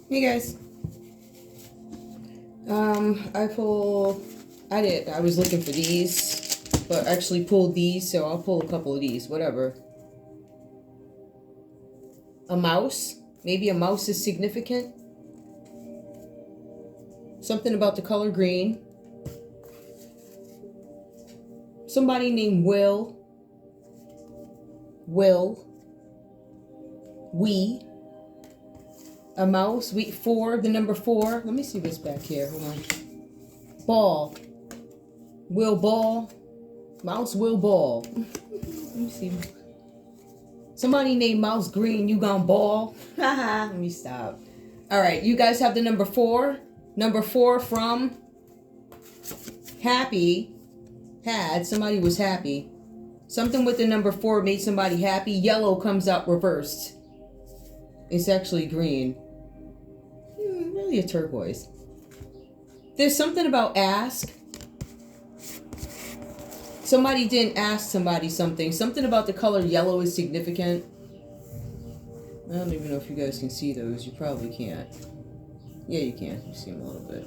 Hey guys. I was looking for these, but actually pulled these, so I'll pull a couple of these, whatever. A mouse? Maybe a mouse is significant? Something about the color green. Somebody named Will. We. A mouse. The number 4. Let me see what's back here. Hold on. Ball. Will Ball. Mouse Will Ball. Let me see. Somebody named Mouse Green, you gone ball? Haha, let me stop. Alright, you guys have the number 4. Number 4 from happy. Somebody was happy. Something with the number 4 made somebody happy. Yellow comes out reversed. It's actually green. Really a turquoise. There's something about ask. Somebody didn't ask somebody something. Something about the color yellow is significant. I don't even know if you guys can see those. You probably can't. Yeah, you can. You see them a little bit.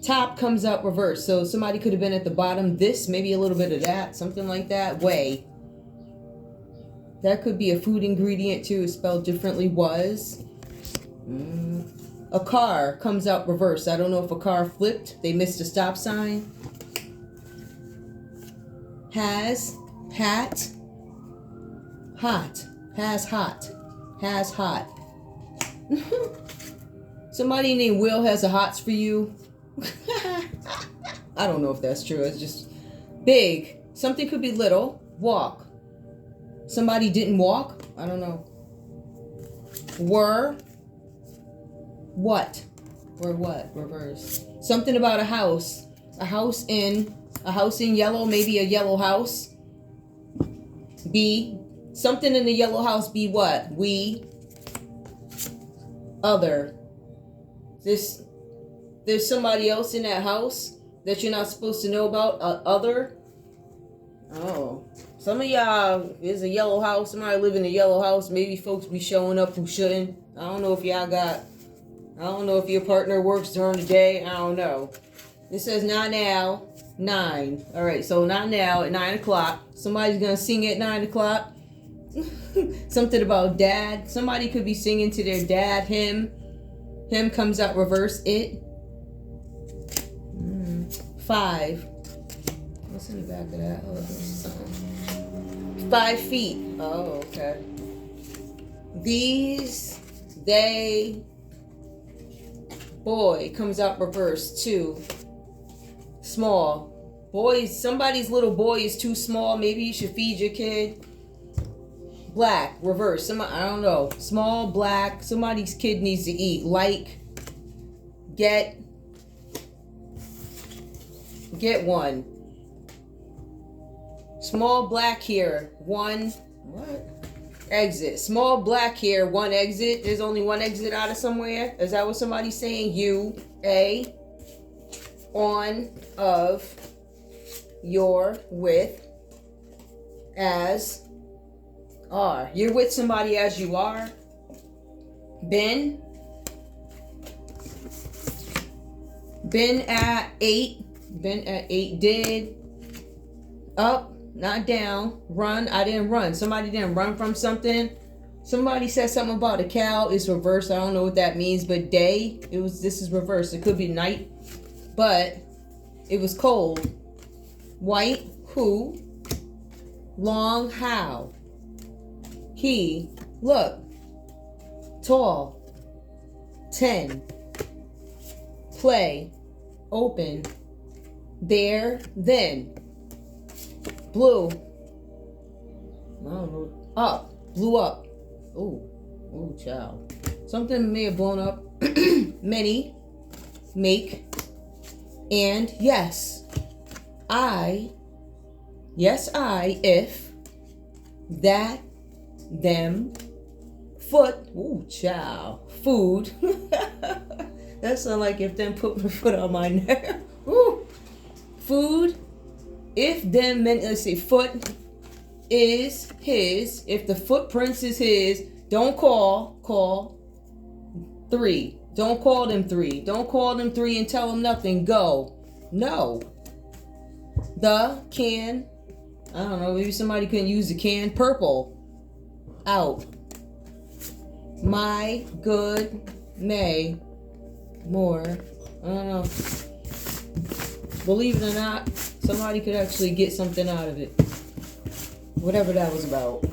Top comes out reversed. So somebody could have been at the bottom. This, maybe a little bit of that. Something like that. Way. That could be a food ingredient too. Spelled differently. Was. A car comes out reversed. I don't know if a car flipped. They missed a stop sign. Has. Hat. Hot. Has hot. Has hot. Somebody named Will has a hots for you. I don't know if that's true. It's just big. Something could be little. Walk. Somebody didn't walk. I don't know. Were. What? Or what? Reverse. Something about a house. A house in yellow. Maybe a yellow house. Be. Something in the yellow house. Be what? We. Other. There's somebody else in that house that you're not supposed to know about. Other. Oh. Some of y'all is a yellow house. Somebody live in a yellow house. Maybe folks be showing up who shouldn't. I don't know if your partner works during the day. I don't know. It says not now. 9. All right. So not now at 9 o'clock. Somebody's going to sing at 9 o'clock. Something about dad. Somebody could be singing to their dad. Him comes out reverse. It. 5. What's in the back of that? Oh, there's something. 5 feet. Oh, okay. These, they, boy comes out reverse. 2. Small. Boys, somebody's little boy is too small. Maybe you should feed your kid. Black, reverse. I don't know. Small, black. Somebody's kid needs to eat. Like, get 1. Small black here. 1. What? Exit. Small black here. 1 exit. There's only 1 exit out of somewhere. Is that what somebody's saying? You. A. On. Of. Your. With. As. Are. You're with somebody as you are. Been at 8. Been at 8. Did. Up. Not down. Run. I didn't run. Somebody didn't run from something. Somebody said something about a cow. It's reversed. I don't know what that means. But day. This is reversed. It could be night. But it was cold. White. Who. Long. How. He. Look. Tall. 10. Play. Open. There. Then. Blue. I don't know. Up. Blew up. Ooh, child. Something may have blown up. Many. Make. And yes. Yes, I. If. That. Them. Foot. Ooh, child. Food. That sounds like if them put my foot on my neck. Ooh. Food. If them meant, let's see, foot. is his, if the footprints is his, don't call 3. Don't call them 3. Don't call them 3 and tell them nothing. Go. No. The can, I don't know, maybe somebody couldn't use the can. Purple. Out. My good May more. I don't know. Believe it or not, somebody could actually get something out of it. Whatever that was about.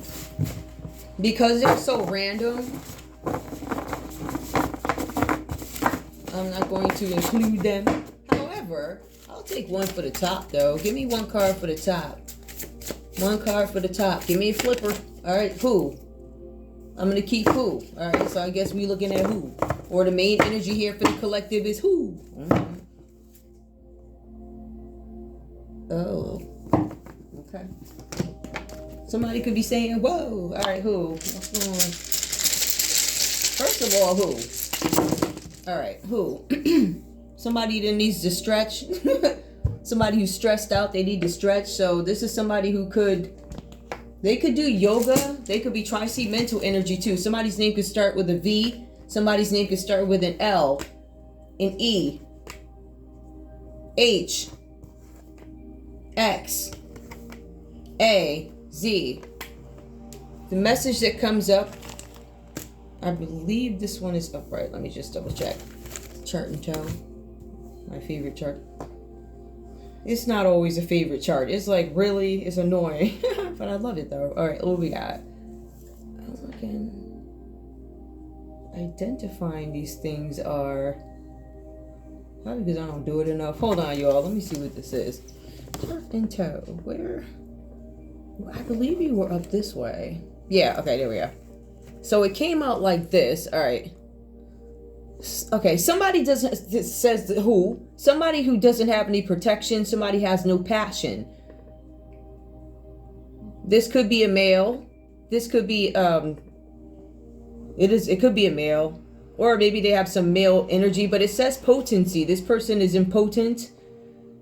Because they're so random, I'm not going to include them. However, I'll take one for the top though. Give me one card for the top. One card for the top. Give me a flipper. Alright, who? I'm going to keep who. Alright, so I guess we looking at who. Or the main energy here for the collective is who. Oh. Okay. Somebody could be saying, whoa. Alright, who? What's going on? First of all, who? Alright, who? Somebody that needs to stretch. Somebody who's stressed out, they need to stretch. So this is somebody who they could do yoga. They could be trying to see mental energy too. Somebody's name could start with a V. Somebody's name could start with an L, an E, H, X, A, Z. The message that comes up, I believe this one is upright. Let me just double check. Chart and toe. My favorite chart. It's not always a favorite chart. It's like, really, it's annoying. But I love it though. Alright, what we got? I'm looking. Identifying these things are... Probably because I don't do it enough. Hold on, y'all. Let me see what this is. Chart and toe. Where? I believe you were up this way. Yeah, okay, there we go. So it came out like this. Alright. Okay, somebody says who? Somebody who doesn't have any protection. Somebody has no passion. This could be a male. This could be it could be a male, or maybe they have some male energy, but it says potency. This person is impotent.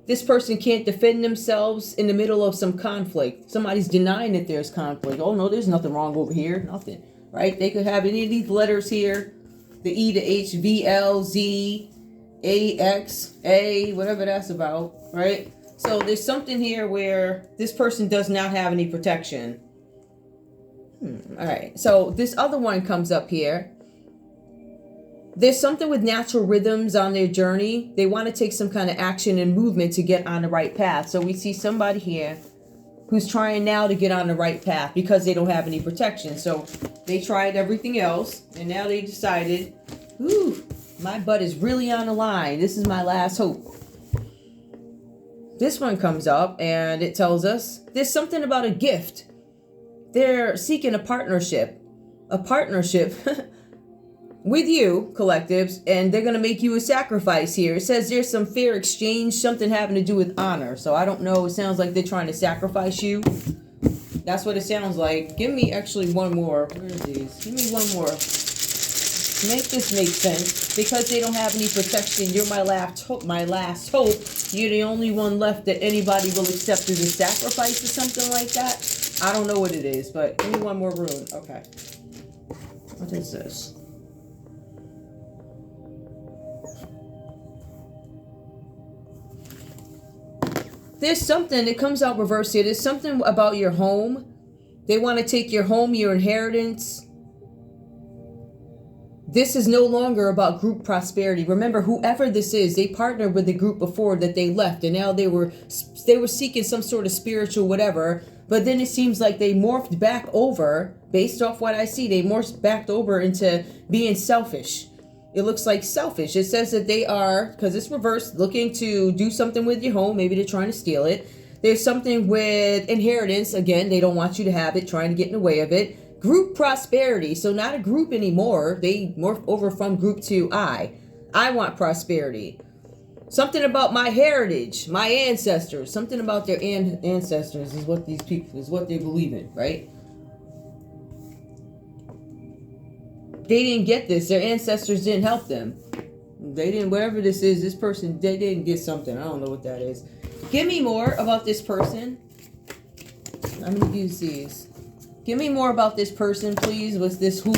This person can't defend themselves in the middle of some conflict. Somebody's denying that there's conflict. Oh no, there's nothing wrong over here. Nothing, right? They could have any of these letters here. The E, the H, V, L, Z, A, X, A, whatever that's about, right? So there's something here where this person does not have any protection. All right. So this other one comes up here. There's something with natural rhythms on their journey. They want to take some kind of action and movement to get on the right path. So we see somebody here who's trying now to get on the right path because they don't have any protection. So they tried everything else and now they decided, ooh, my butt is really on the line. This is my last hope. This one comes up and it tells us there's something about a gift. They're seeking a partnership with you, collectives, and they're going to make you a sacrifice here. It says there's some fair exchange, something having to do with honor. So I don't know. It sounds like they're trying to sacrifice you. That's what it sounds like. Give me actually one more. Where are these? Give me one more. Make this make sense. Because they don't have any protection, you're my last hope. You're the only one left that anybody will accept as a sacrifice or something like that. I don't know what it is, but give me one more rune. Okay. What is this? There's something that comes out reverse here. There's something about your home. They want to take your home, your inheritance. This is no longer about group prosperity. Remember, whoever this is, they partnered with the group before that they left, and now they were seeking some sort of spiritual whatever. But then it seems like they morphed back over, based off what I see, they morphed back over into being selfish. It looks like selfish. It says that they are, because it's reversed, looking to do something with your home. Maybe they're trying to steal it. There's something with inheritance. Again, they don't want you to have it, trying to get in the way of it. Group prosperity. So not a group anymore. They morph over from group to I. I want prosperity. Something about my heritage, my ancestors. Something about their ancestors is what these people, is what they believe in, right? They didn't get this. Their ancestors didn't help them. They didn't, whatever this is, this person, they didn't get something. I don't know what that is. Give me more about this person. I'm gonna use these. Give me more about this person, please. Was this who?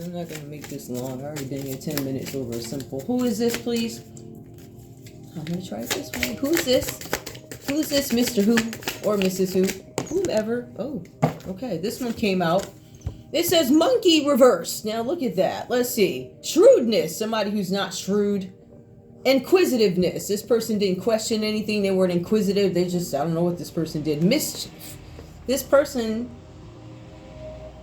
I'm not gonna make this long. I already been here 10 minutes over a simple. Who is this, please? I'm gonna try it this way. Who's this? Who's this, Mr. Who or Mrs. Who? Whomever. Oh, okay. This one came out. It says monkey reverse. Now look at that. Let's see. Shrewdness. Somebody who's not shrewd. Inquisitiveness. This person didn't question anything. They weren't inquisitive. They just, I don't know what this person did. Mischief. This person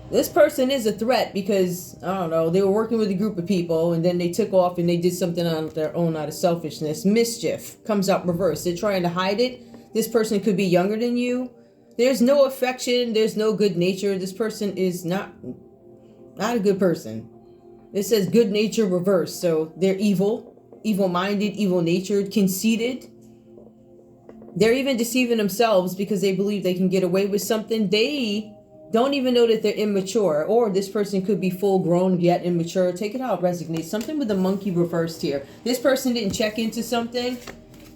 is a threat because, I don't know, they were working with a group of people and then they took off and they did something on their own out of selfishness. Mischief comes out reverse. They're trying to hide it. This person could be younger than you. There's no affection. There's no good nature. This person is not a good person. It says good nature reverse. So they're evil. Evil-minded, evil-natured, conceited. They're even deceiving themselves because they believe they can get away with something. They don't even know that they're immature. Or this person could be full-grown yet immature. Take it out, resignate. Something with the monkey reversed here. This person didn't check into something,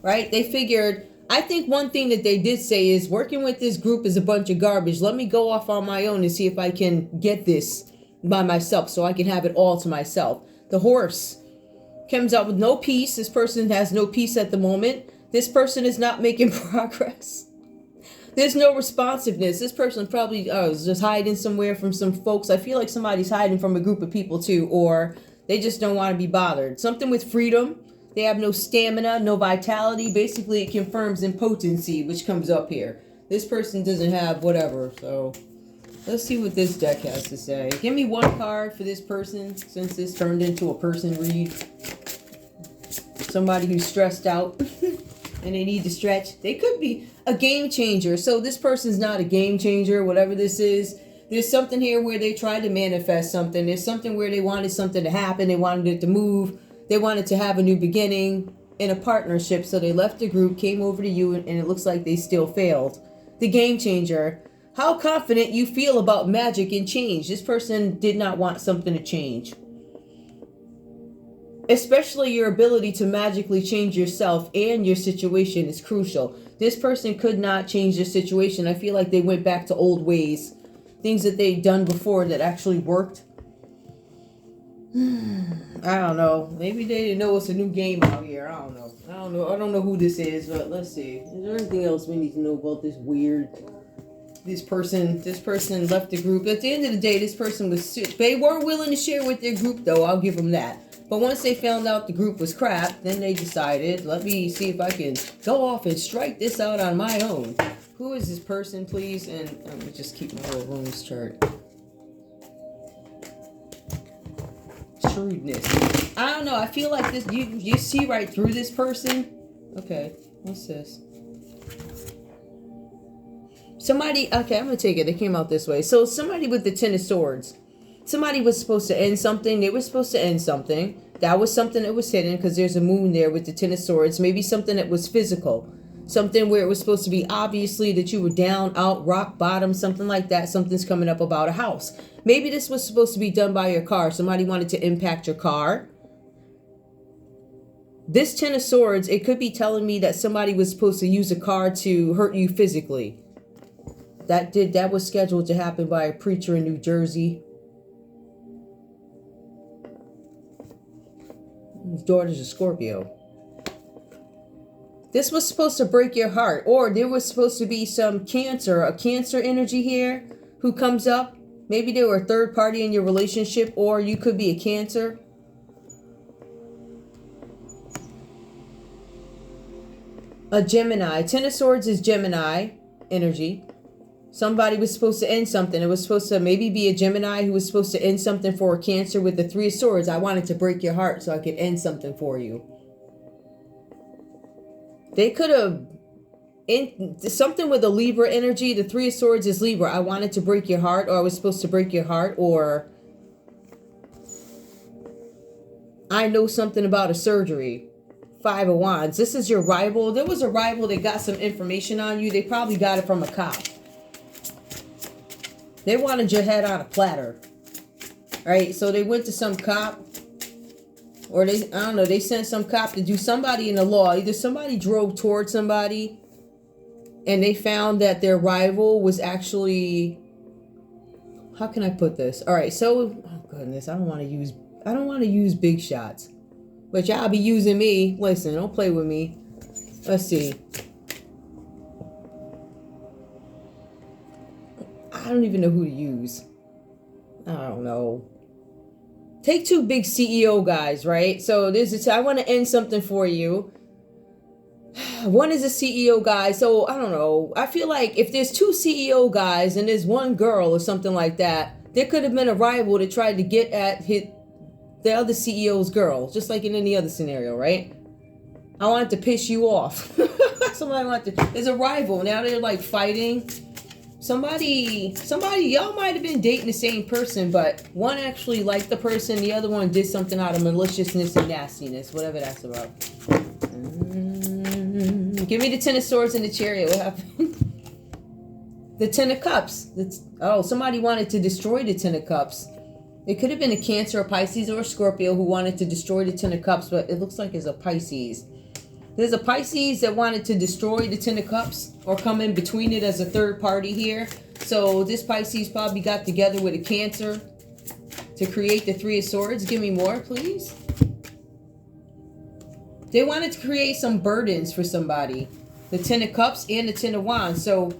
right? They figured, I think one thing that they did say is working with this group is a bunch of garbage. Let me go off on my own and see if I can get this by myself so I can have it all to myself. The horse comes out with no peace. This person has no peace at the moment. This person is not making progress. There's no responsiveness. This person probably is just hiding somewhere from some folks. I feel like somebody's hiding from a group of people too, or they just don't want to be bothered. Something with freedom. They have no stamina, no vitality. Basically, it confirms impotency, which comes up here. This person doesn't have whatever, so let's see what this deck has to say. Give me one card for this person, since this turned into a person read. Somebody who's stressed out and they need to stretch. They could be a game changer. So this person's not a game changer, whatever this is. There's something here where they tried to manifest something. There's something where they wanted something to happen. They wanted it to move. They wanted to have a new beginning in a partnership. So they left the group, came over to you, and it looks like they still failed. The game changer. How confident you feel about magic and change. This person did not want something to change. Especially your ability to magically change yourself and your situation is crucial. This person could not change their situation. I feel like they went back to old ways. Things that they'd done before that actually worked. I don't know. Maybe they didn't know it's a new game out here. I don't know. I don't know who this is, but let's see. Is there anything else we need to know about this weird... This person left the group. At the end of the day, this person was... They weren't willing to share with their group, though. I'll give them that. But once they found out the group was crap, then they decided, let me see if I can go off and strike this out on my own. Who is this person, please? And let me just keep my little runes chart. Shrewdness. I don't know. I feel like this. You see right through this person. Okay. What's this? Somebody. Okay, I'm gonna take it. They came out this way. So somebody with the Ten of Swords. Somebody was supposed to end something. They were supposed to end something. That was something that was hidden because there's a moon there with the Ten of Swords. Maybe something that was physical. Something where it was supposed to be obviously that you were down, out, rock bottom, something like that. Something's coming up about a house. Maybe this was supposed to be done by your car. Somebody wanted to impact your car. This Ten of Swords, it could be telling me that somebody was supposed to use a car to hurt you physically. That was scheduled to happen by a preacher in New Jersey. His daughter's a Scorpio. This was supposed to break your heart. Or there was supposed to be some Cancer, a Cancer energy here who comes up. Maybe they were a third party in your relationship, or you could be a Cancer. A Gemini. Ten of Swords is Gemini energy. Somebody was supposed to end something. It was supposed to maybe be a Gemini who was supposed to end something for a Cancer with the Three of Swords. I wanted to break your heart so I could end something for you. They could have... something with a Libra energy. The Three of Swords is Libra. I wanted to break your heart, or I was supposed to break your heart, or... I know something about a surgery. Five of Wands. This is your rival. There was a rival that got some information on you. They probably got it from a cop. They wanted your head on a platter. Right? So they went to some cop. Or I don't know, they sent some cop to do somebody in the law. Either somebody drove towards somebody and they found that their rival was actually, how can I put this? All right, so, oh goodness, I don't want to use big shots, but y'all be using me. Listen, don't play with me. Let's see. I don't even know who to use. I don't know. Take two big CEO guys, right? So I want to end something for you. One is a CEO guy, so I don't know. I feel like if there's two CEO guys and there's one girl or something like that, there could have been a rival that tried to get at the other CEO's girl, just like in any other scenario, right? I wanted to piss you off. There's a rival. Now they're like fighting. Somebody, y'all might have been dating the same person, but one actually liked the person, the other one did something out of maliciousness and nastiness, whatever that's about. Give me the Ten of Swords and the Chariot. What happened? The Ten of Cups. Somebody wanted to destroy the Ten of Cups. It could have been a Cancer, a Pisces, or a Scorpio who wanted to destroy the Ten of Cups, but it looks like it's a Pisces. There's a Pisces that wanted to destroy the Ten of Cups or come in between it as a third party here. So this Pisces probably got together with a Cancer to create the Three of Swords. Give me more, please. They wanted to create some burdens for somebody. The Ten of Cups and the Ten of Wands. So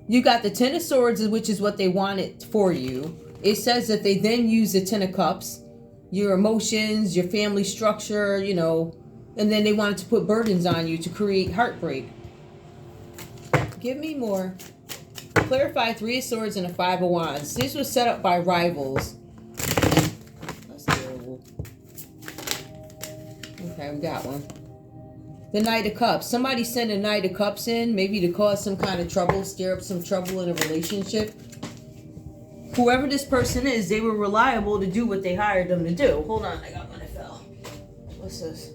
you got the Ten of Swords, which is what they wanted for you. It says that they then use the Ten of Cups, your emotions, your family structure, and then they wanted to put burdens on you to create heartbreak. Give me more. Clarify Three of Swords and a Five of Wands. This was set up by rivals. That's terrible. Okay, we got one. The Knight of Cups. Somebody sent a Knight of Cups in, maybe to cause some kind of trouble, stir up some trouble in a relationship. Whoever this person is, they were reliable to do what they hired them to do. Hold on, I got one that fell. What's this?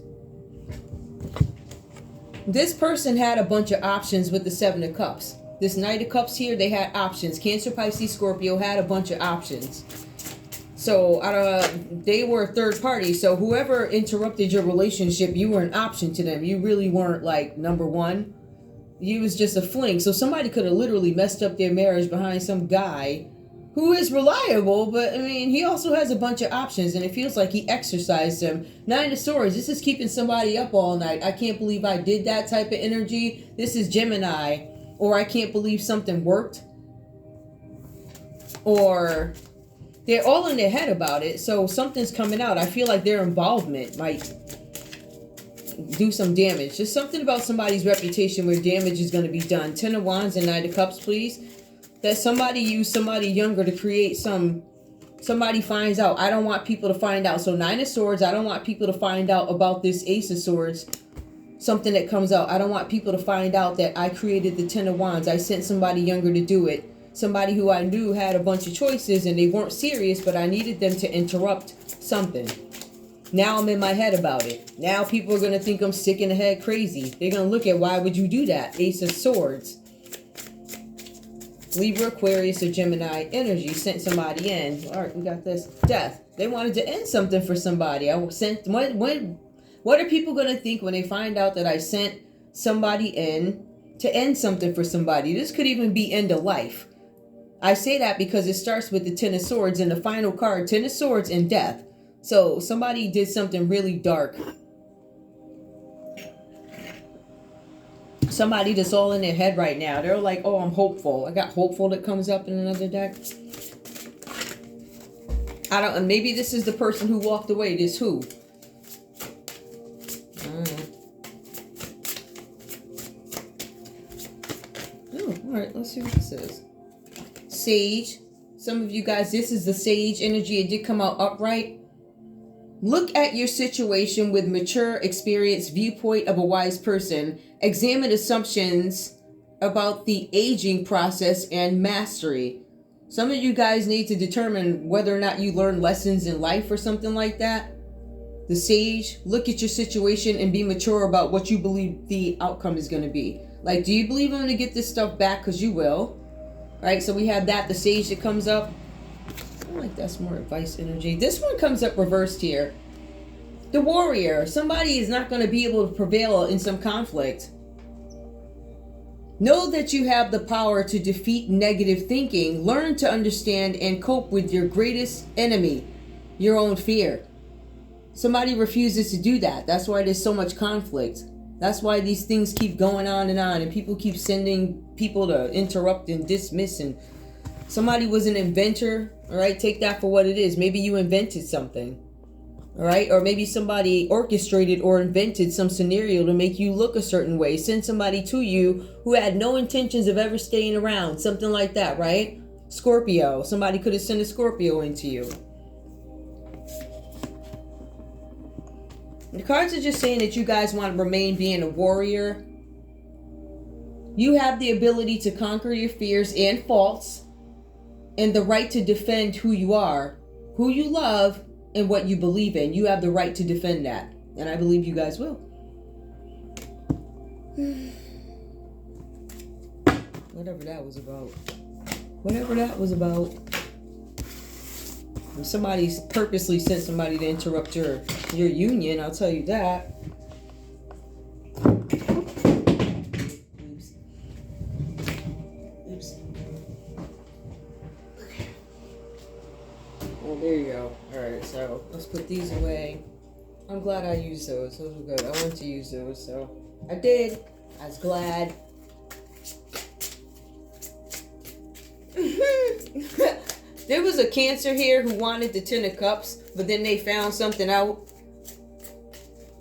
This person had a bunch of options with the Seven of Cups. This Knight of Cups here, they had options. Cancer, Pisces, Scorpio had a bunch of options. So they were a third party. So whoever interrupted your relationship, you were an option to them. You really weren't like number one. You was just a fling. So somebody could have literally messed up their marriage behind some guy who is reliable, but I mean, he also has a bunch of options, and it feels like he exercised them. Nine of Swords, this is keeping somebody up all night. I can't believe I did that type of energy. This is Gemini. Or I can't believe something worked. Or they're all in their head about it, so something's coming out. I feel like their involvement might do some damage. Just something about somebody's reputation where damage is going to be done. Ten of Wands and Knight of Cups, please. That somebody used somebody younger to create somebody finds out. I don't want people to find out. So Nine of Swords, I don't want people to find out about this Ace of Swords. Something that comes out. I don't want people to find out that I created the Ten of Wands. I sent somebody younger to do it. Somebody who I knew had a bunch of choices and they weren't serious, but I needed them to interrupt something. Now I'm in my head about it. Now people are going to think I'm sick in the head crazy. They're going to look at, why would you do that? Ace of Swords. Libra, Aquarius, or Gemini energy sent somebody in. All right, we got this. Death. They wanted to end something for somebody. What are people going to think when they find out that I sent somebody in to end something for somebody? This could even be end of life. I say that because it starts with the Ten of Swords and the final card, Ten of Swords and Death. So somebody did something really dark. Somebody that's all in their head right now. They're like, oh, I'm hopeful. I got hopeful that comes up in another deck. Maybe this is the person who walked away. This who? Oh, all right. Let's see what this is. Sage. Some of you guys, this is the Sage energy. It did come out upright. Look at your situation with mature, experienced viewpoint of a wise person. Examine assumptions about the aging process and mastery. Some of you guys need to determine whether or not you learn lessons in life or something like that. The Sage, look at your situation and be mature about what you believe the outcome is going to be. Like, do you believe I'm going to get this stuff back? Because you will. All right, so we have that, the Sage that comes up. I feel like that's more advice energy. This one comes up reversed here. The Warrior. Somebody is not going to be able to prevail in some conflict. Know that you have the power to defeat negative thinking. Learn to understand and cope with your greatest enemy, your own fear. Somebody refuses to do that. That's why there's so much conflict. That's why these things keep going on, and people keep sending people to interrupt and dismiss. And somebody was an inventor, all right? Take that for what it is. Maybe you invented something, all right? Or maybe somebody orchestrated or invented some scenario to make you look a certain way. Send somebody to you who had no intentions of ever staying around. Something like that, right? Scorpio. Somebody could have sent a Scorpio into you. The cards are just saying that you guys want to remain being a warrior. You have the ability to conquer your fears and faults, and the right to defend who you are, who you love, and what you believe in. You have the right to defend that. And I believe you guys will. Whatever that was about. Whatever that was about. If somebody's purposely sent somebody to interrupt your union, I'll tell you that. Oops. Oh, there you go. Alright, so let's put these away. I'm glad I used those. Those were good. I wanted to use those, so I did. I was glad. There was a Cancer here who wanted the Ten of Cups, but then they found something out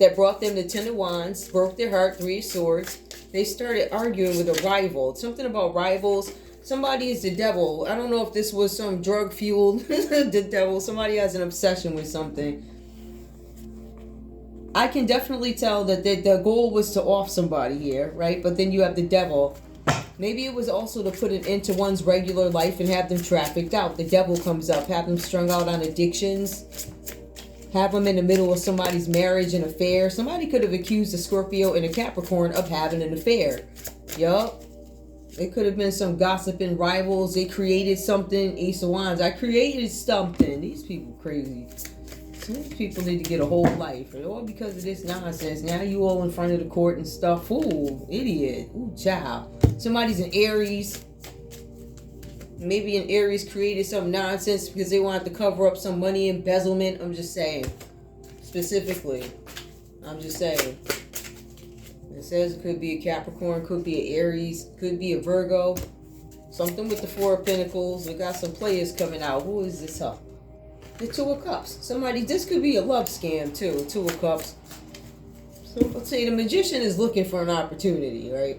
that brought them the Ten of Wands, broke their heart, Three of Swords. They started arguing with a rival. Something about rivals. Somebody is the devil. I don't know if this was some drug-fueled the devil. Somebody has an obsession with something. I can definitely tell that the goal was to off somebody here, right? But then you have the devil. Maybe it was also to put it into one's regular life and have them trafficked out. The devil comes up, have them strung out on addictions, have them in the middle of somebody's marriage and affair. Somebody could have accused a Scorpio and a Capricorn of having an affair. Yup. It could have been some gossiping rivals. They created something. Ace of Wands. I created something. These people crazy. These people need to get a whole life. All because of this nonsense. Now you all in front of the court and stuff. Ooh, idiot. Ooh, child. Somebody's an Aries. Maybe an Aries created some nonsense because they wanted to cover up some money embezzlement. I'm just saying. Specifically. I'm just saying. It says it could be a Capricorn, could be an Aries, could be a Virgo. Something with the Four of Pentacles. We got some players coming out. Who is this up? The Two of Cups. Somebody, this could be a love scam too. Two of Cups. So let's say the Magician is looking for an opportunity, right?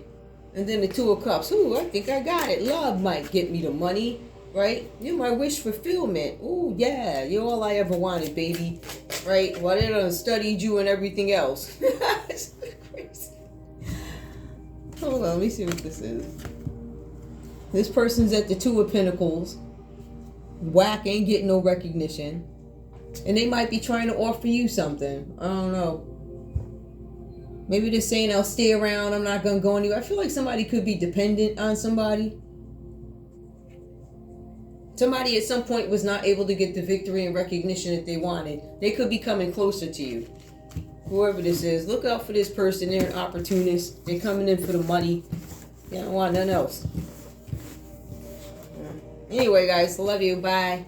And then the Two of Cups. Ooh, I think I got it. Love might get me the money, right? You're my wish fulfillment. Ooh, yeah. You're all I ever wanted, baby. Right? Well, they done studied you and everything else. It's crazy. Hold on, let me see what this is. This person's at the Two of Pentacles. Whack, ain't getting no recognition. And they might be trying to offer you something. I don't know. Maybe they're saying, I'll stay around, I'm not going to go anywhere. I feel like somebody could be dependent on somebody. Somebody at some point was not able to get the victory and recognition that they wanted. They could be coming closer to you. Whoever this is, look out for this person. They're an opportunist. They're coming in for the money. They don't want nothing else. Anyway, guys, love you. Bye.